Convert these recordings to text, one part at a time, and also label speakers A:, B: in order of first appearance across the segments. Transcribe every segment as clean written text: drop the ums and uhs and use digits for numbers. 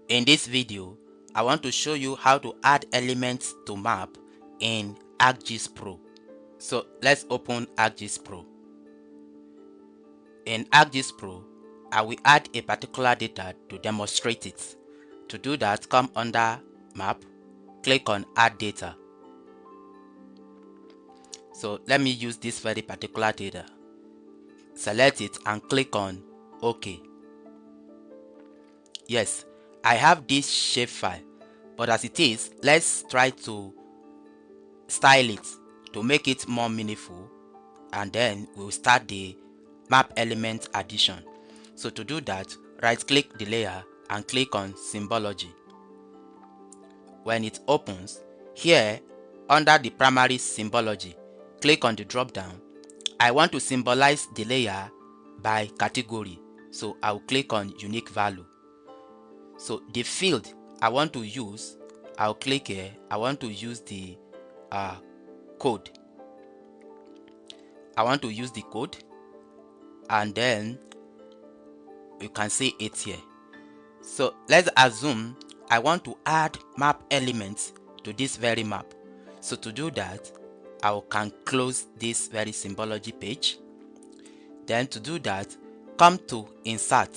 A: In this video, I want to show you how to add elements to map in ArcGIS Pro. So let's open ArcGIS Pro. In ArcGIS Pro, I will add a particular data to demonstrate it. To do that, come under Map, click on Add Data. So let me use this very particular data. Select it and click on OK. Yes, I have this shapefile, but as it is, let's try to style it to make it more meaningful, and then we'll start the map element addition. So to do that, right click the layer and click on symbology. When it opens, here under the primary symbology, click on the drop down. I want to symbolize the layer by category, so I'll click on unique value. So the field I want to use, I'll click here. I want to use the code. I want to use the code, and then you can see it here. So let's assume I want to add map elements to this very map. So to do that, I can close this very symbology page. Then to do that, come to Insert.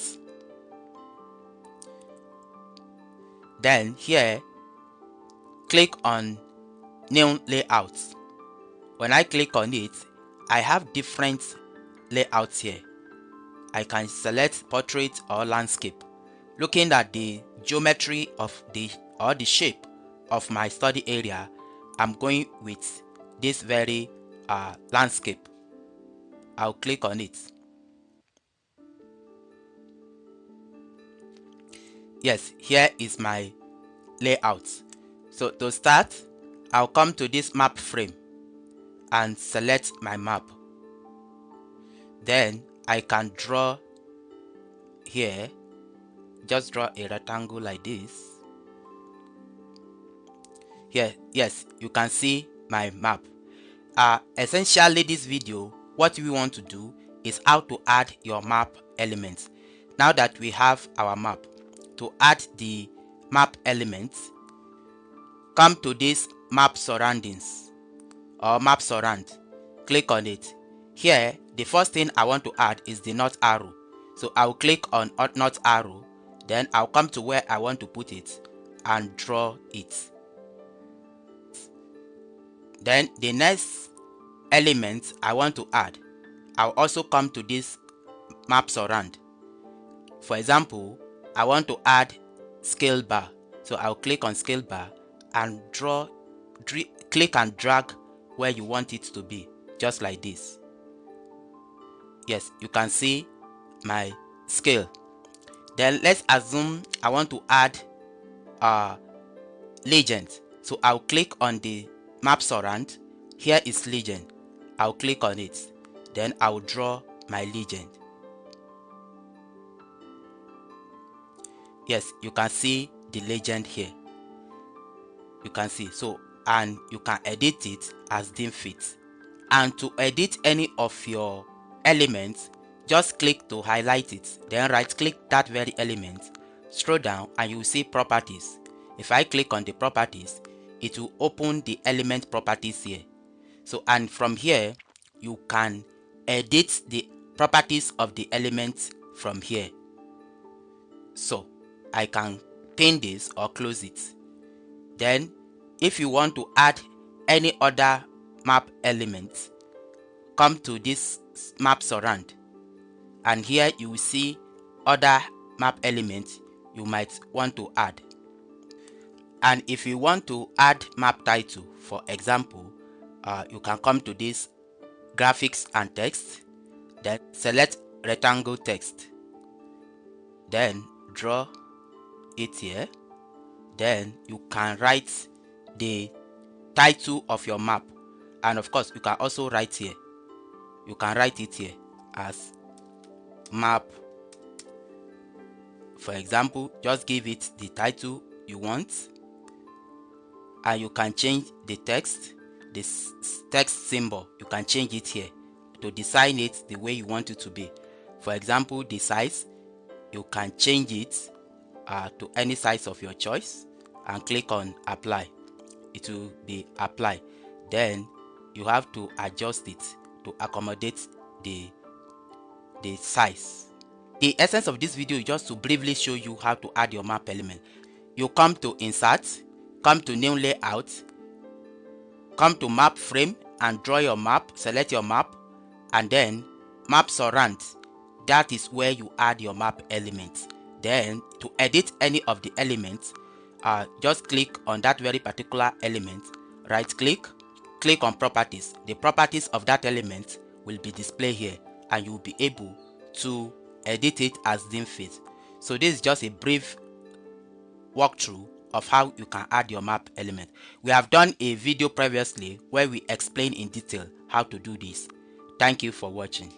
A: Then here, click on New Layout. When I click on it, I have different layouts here. I can select portrait or landscape. Looking at the geometry of the shape of my study area, I'm going with this very landscape. I'll click on it. Yes, here is my layout. So to start, I'll come to this map frame and select my map. Then I can draw here, just draw a rectangle like this. Here, yes, you can see my map. Essentially this video, what we want to do is how to add your map elements. Now that we have our map, to add the map elements, come to this map surroundings or map surround, click on it. Here the first thing I want to add is the north arrow, so I'll click on north arrow. Then I'll come to where I want to put it and draw it. Then the next element I want to add, I'll also come to this map surround. For example, I want to add scale bar, so I'll click on scale bar and click and drag where you want it to be, just like this. Yes, you can see my scale. Then let's assume I want to add legend, so I'll click on the map surround. Here is legend. I'll click on it. Then I'll draw my legend. Yes, you can see the legend here. You can see, so, and you can edit it as deem fit. And to edit any of your elements, just click to highlight it, then right click that very element, scroll down, and you will see properties. If I click on the properties, it will open the element properties here. So, and from here you can edit the properties of the elements from here. So I can pin this or close it. Then if you want to add any other map element, come to this map surround, and here you will see other map elements you might want to add. And if you want to add map title, for example, you can come to this graphics and text, then select rectangle text, then draw it here. Then you can write the title of your map, and of course you can also write here, you can write it here as map. For example, just give it the title you want, and you can change the text, this text symbol, you can change it here to design it the way you want it to be. For example, the size, you can change it to any size of your choice and click on apply. It will be applied. Then you have to adjust it to accommodate the size. The essence of this video is just to briefly show you how to add your map element. You come to insert, come to new layout, come to map frame and draw your map, select your map, and then map surround. That is where you add your map elements. Then to edit any of the elements, just click on that very particular element, right click, click on properties. The properties of that element will be displayed here and you will be able to edit it as deemed fit. So this is just a brief walkthrough of how you can add your map element. We have done a video previously where we explain in detail how to do this. Thank you for watching.